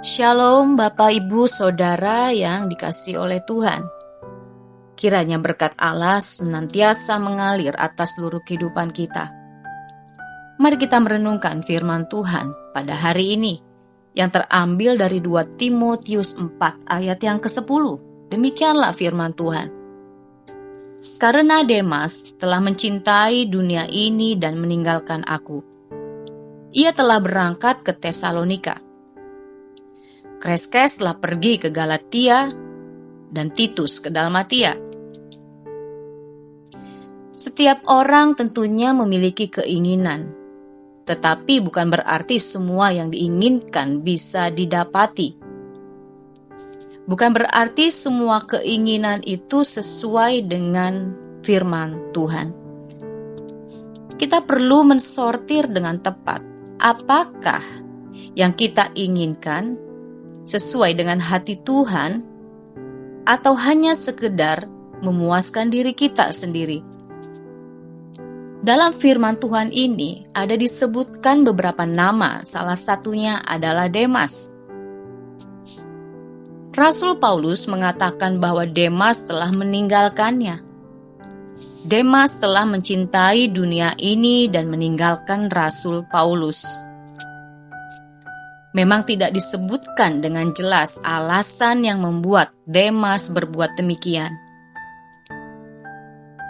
Shalom Bapak Ibu Saudara yang dikasihi oleh Tuhan. Kiranya berkat Allah senantiasa mengalir atas seluruh kehidupan kita. Mari kita merenungkan firman Tuhan pada hari ini yang terambil dari 2 Timotius 4 ayat yang ke-10. Demikianlah firman Tuhan. Karena Demas telah mencintai dunia ini dan meninggalkan aku. Ia telah berangkat ke Tesalonika. Kreskes telah pergi ke Galatia dan Titus ke Dalmatia. Setiap orang tentunya memiliki keinginan, tetapi bukan berarti semua yang diinginkan bisa didapati. Bukan berarti semua keinginan itu sesuai dengan firman Tuhan. Kita perlu mensortir dengan tepat apakah yang kita inginkan sesuai dengan hati Tuhan atau hanya sekedar memuaskan diri kita sendiri. Dalam firman Tuhan ini ada disebutkan beberapa nama, salah satunya adalah Demas. Rasul Paulus mengatakan bahwa Demas telah meninggalkannya. Demas telah mencintai dunia ini dan meninggalkan Rasul Paulus. Memang tidak disebutkan dengan jelas alasan yang membuat Demas berbuat demikian.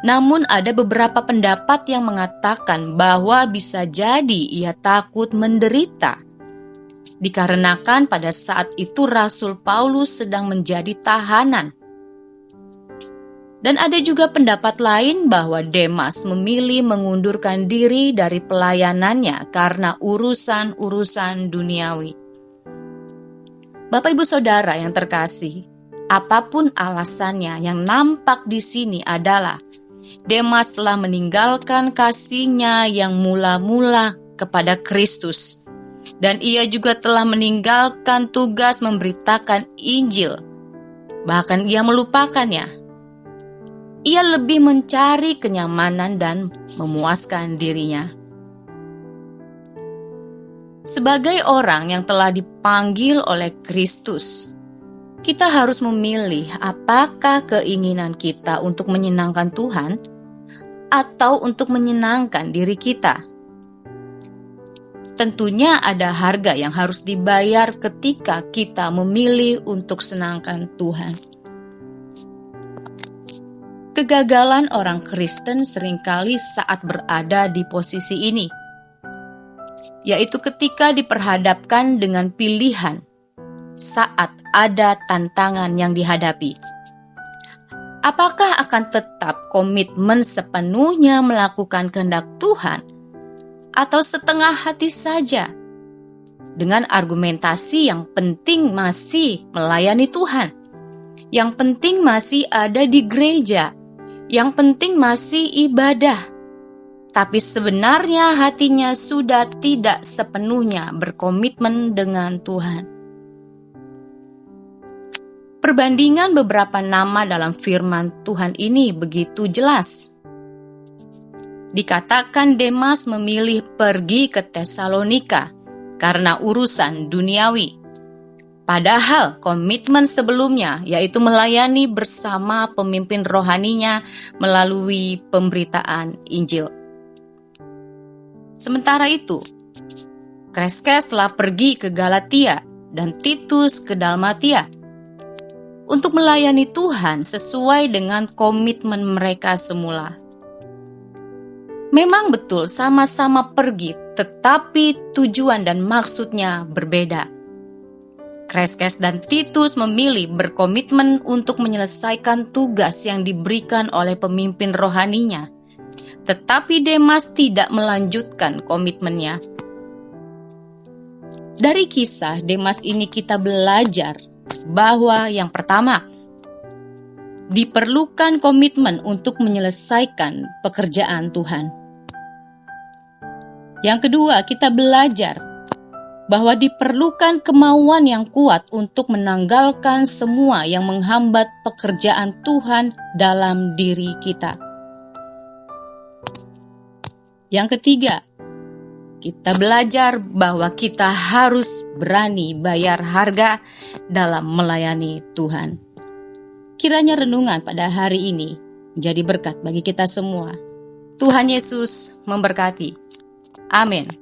Namun ada beberapa pendapat yang mengatakan bahwa bisa jadi ia takut menderita, dikarenakan pada saat itu Rasul Paulus sedang menjadi tahanan. Dan ada juga pendapat lain bahwa Demas memilih mengundurkan diri dari pelayanannya karena urusan-urusan duniawi. Bapak Ibu Saudara yang terkasih, apapun alasannya yang nampak di sini adalah Demas telah meninggalkan kasihnya yang mula-mula kepada Kristus. Dan ia juga telah meninggalkan tugas memberitakan Injil. Bahkan ia melupakannya. Ia lebih mencari kenyamanan dan memuaskan dirinya. Sebagai orang yang telah dipanggil oleh Kristus, kita harus memilih apakah keinginan kita untuk menyenangkan Tuhan atau untuk menyenangkan diri kita. Tentunya ada harga yang harus dibayar ketika kita memilih untuk senangkan Tuhan. Kegagalan orang Kristen seringkali saat berada di posisi ini, yaitu ketika diperhadapkan dengan pilihan saat ada tantangan yang dihadapi. Apakah akan tetap komitmen sepenuhnya melakukan kehendak Tuhan atau setengah hati saja dengan argumentasi yang penting masih melayani Tuhan, yang penting masih ada di gereja, yang penting masih ibadah, tapi sebenarnya hatinya sudah tidak sepenuhnya berkomitmen dengan Tuhan. Perbandingan beberapa nama dalam firman Tuhan ini begitu jelas. Dikatakan Demas memilih pergi ke Tesalonika karena urusan duniawi. Padahal komitmen sebelumnya yaitu melayani bersama pemimpin rohaninya melalui pemberitaan Injil. Sementara itu, Kreskes telah pergi ke Galatia dan Titus ke Dalmatia untuk melayani Tuhan sesuai dengan komitmen mereka semula. Memang betul sama-sama pergi, tetapi tujuan dan maksudnya berbeda. Kreskes dan Titus memilih berkomitmen untuk menyelesaikan tugas yang diberikan oleh pemimpin rohaninya. Tetapi Demas tidak melanjutkan komitmennya. Dari kisah Demas ini kita belajar bahwa yang pertama, diperlukan komitmen untuk menyelesaikan pekerjaan Tuhan. Yang kedua, kita belajar bahwa diperlukan kemauan yang kuat untuk menanggalkan semua yang menghambat pekerjaan Tuhan dalam diri kita. Yang ketiga, kita belajar bahwa kita harus berani bayar harga dalam melayani Tuhan. Kiranya renungan pada hari ini menjadi berkat bagi kita semua. Tuhan Yesus memberkati. Amin.